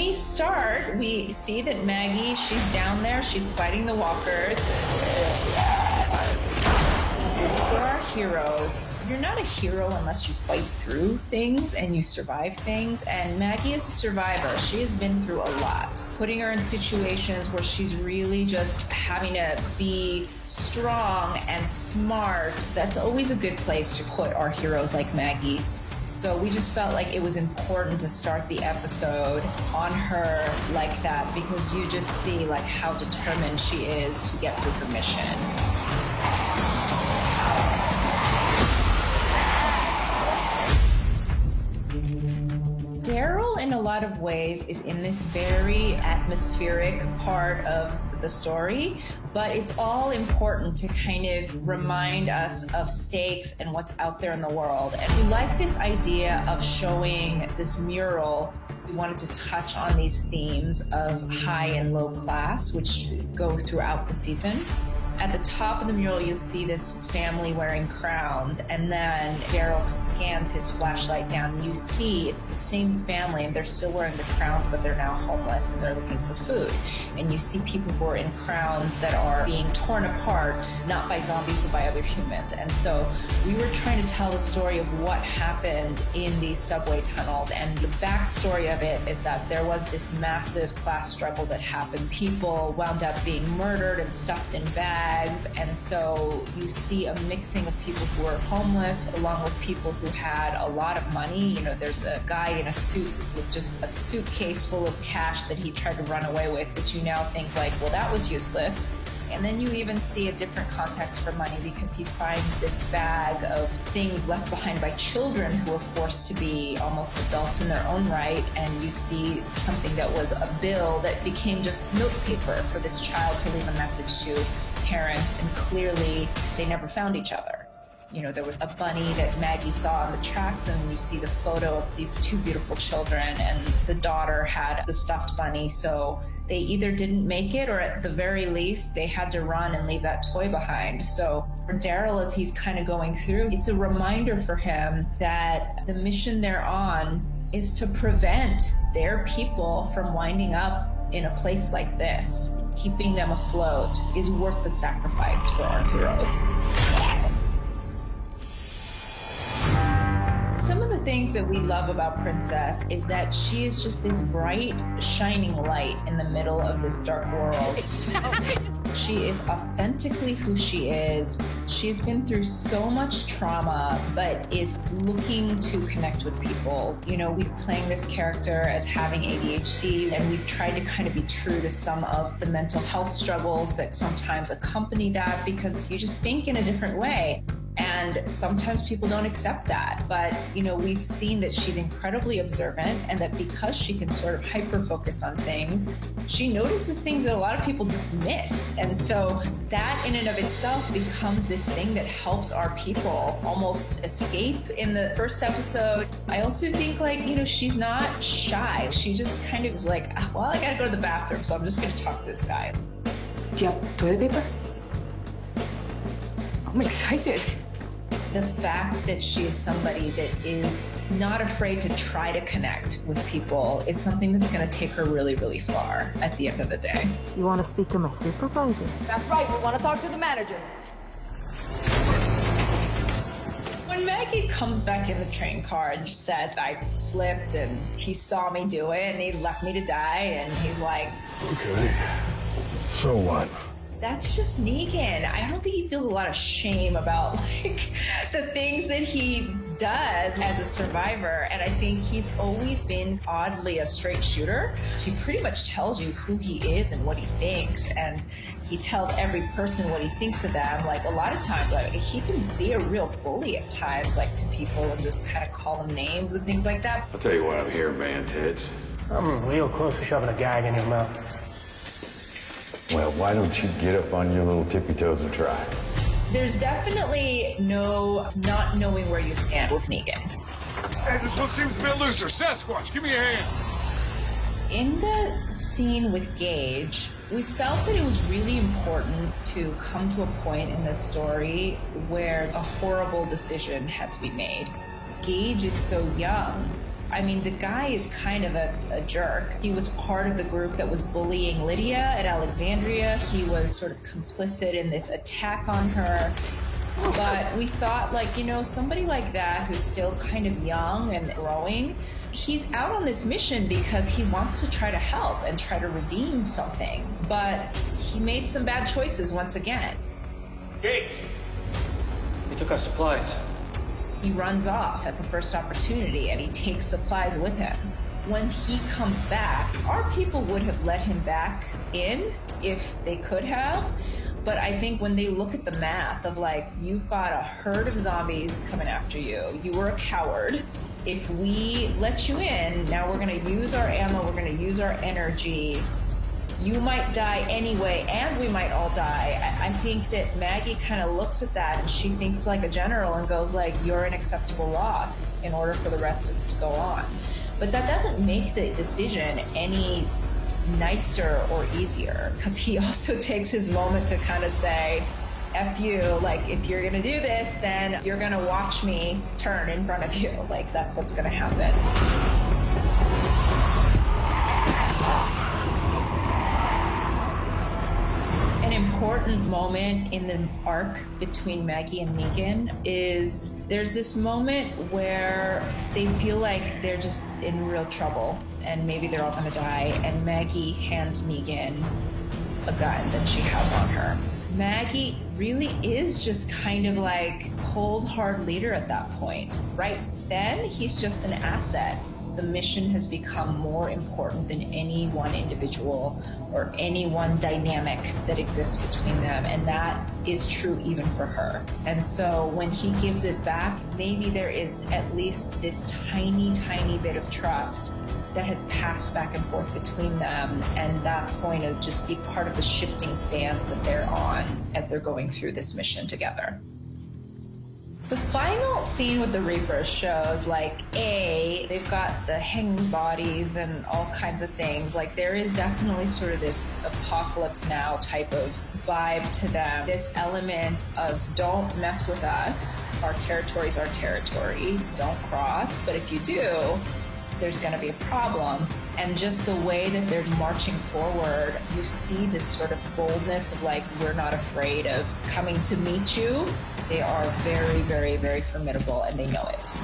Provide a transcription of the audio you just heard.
we start, we see that Maggie, she's down there, she's fighting the walkers. For our heroes, you're not a hero unless you fight through things and you survive things. And Maggie is a survivor. She has been through a lot. Putting her in situations where she's really just having to be strong and smart, that's always a good place to put our heroes like Maggie. So we just felt like it was important to start the episode on her like that, because you just see like how determined she is to get through the mission. Daryl, in a lot of ways, is in this very atmospheric part of the story, but it's all important to kind of remind us of stakes and what's out there in the world. And we like this idea of showing this mural. We wanted to touch on these themes of high and low class, which go throughout the season. At the top of the mural, you see this family wearing crowns, and then Daryl scans his flashlight down, and you see it's the same family, and they're still wearing the crowns, but they're now homeless, and they're looking for food. And you see people who are in crowns that are being torn apart, not by zombies, but by other humans. And so we were trying to tell the story of what happened in these subway tunnels, and the backstory of it is that there was this massive class struggle that happened. People wound up being murdered and stuffed in bags. And so you see a mixing of people who are homeless along with people who had a lot of money. You know, there's a guy in a suit with just a suitcase full of cash that he tried to run away with, which you now think like, well, that was useless. And then you even see a different context for money, because he finds this bag of things left behind by children who are forced to be almost adults in their own right. And you see something that was a bill that became just notepaper for this child to leave a message to parents, and clearly they never found each other. You know, there was a bunny that Maggie saw on the tracks, and you see the photo of these two beautiful children, and the daughter had the stuffed bunny, so they either didn't make it, or at the very least, they had to run and leave that toy behind. So for Daryl, as he's kind of going through, it's a reminder for him that the mission they're on is to prevent their people from winding up in a place like this. Keeping them afloat is worth the sacrifice for our heroes. Some of the things that we love about Princess is that she is just this bright, shining light in the middle of this dark world. She is authentically who she is. She's been through so much trauma, but is looking to connect with people. You know, we're playing this character as having ADHD, and we've tried to kind of be true to some of the mental health struggles that sometimes accompany that, because you just think in a different way. And sometimes people don't accept that. But, you know, we've seen that she's incredibly observant, and that because she can sort of hyper-focus on things, she notices things that a lot of people miss. And so that in and of itself becomes this thing that helps our people almost escape in the first episode. I also think, like, you know, she's not shy. She just kind of is like, well, I gotta go to the bathroom, so I'm just gonna talk to this guy. Do you have toilet paper? I'm excited. The fact that she is somebody that is not afraid to try to connect with people is something that's going to take her really, really far at the end of the day. You want to speak to my supervisor? That's right, we want to talk to the manager. When Maggie comes back in the train car and just says, I slipped and he saw me do it and he left me to die, and he's like, okay, so what? That's just Negan. I don't think he feels a lot of shame about like the things that he does as a survivor. And I think he's always been oddly a straight shooter. He pretty much tells you who he is and what he thinks. And he tells every person what he thinks of them. Like a lot of times, like he can be a real bully at times, like to people, and just kind of call them names and things like that. I'll tell you what I'm here, man, Teds. I'm real close to shoving a gag in your mouth. Well, why don't you get up on your little tippy toes and try? There's definitely no not knowing where you stand with Negan. Hey, this one seems a bit looser. Sasquatch, give me a hand. In the scene with Gage, we felt that it was really important to come to a point in this story where a horrible decision had to be made. Gage is so young, I mean, the guy is kind of a jerk. He was part of the group that was bullying Lydia at Alexandria. He was sort of complicit in this attack on her. But we thought, like, you know, somebody like that who's still kind of young and growing, he's out on this mission because he wants to try to help and try to redeem something. But he made some bad choices once again. Gates! He took our supplies. He runs off at the first opportunity and he takes supplies with him. When he comes back, our people would have let him back in if they could have. But I think when they look at the math of, like, you've got a herd of zombies coming after you, you were a coward. If we let you in, now we're gonna use our ammo, we're gonna use our energy. You might die anyway, and we might all die. I think that Maggie kind of looks at that and she thinks like a general and goes like, you're an acceptable loss in order for the rest of us to go on. But that doesn't make the decision any nicer or easier, because he also takes his moment to kind of say, F you, like, if you're gonna do this, then you're gonna watch me turn in front of you. Like, that's what's gonna happen. An important moment in the arc between Maggie and Negan is there's this moment where they feel like they're just in real trouble and maybe they're all gonna die, and Maggie hands Negan a gun that she has on her. Maggie really is just kind of like cold, hard leader at that point. Right then, he's just an asset. The mission has become more important than any one individual or any one dynamic that exists between them, and that is true even for her. And so when he gives it back, maybe there is at least this tiny, tiny bit of trust that has passed back and forth between them, and that's going to just be part of the shifting sands that they're on as they're going through this mission together. The final scene with the Reapers shows, like, they've got the hanging bodies and all kinds of things. Like, there is definitely sort of this apocalypse now type of vibe to them. This element of don't mess with us. Our territory's our territory. Don't cross. But if you do, there's going to be a problem. And just the way that they're marching forward, you see this sort of boldness of, like, we're not afraid of coming to meet you. They are very, very, very formidable, and they know it.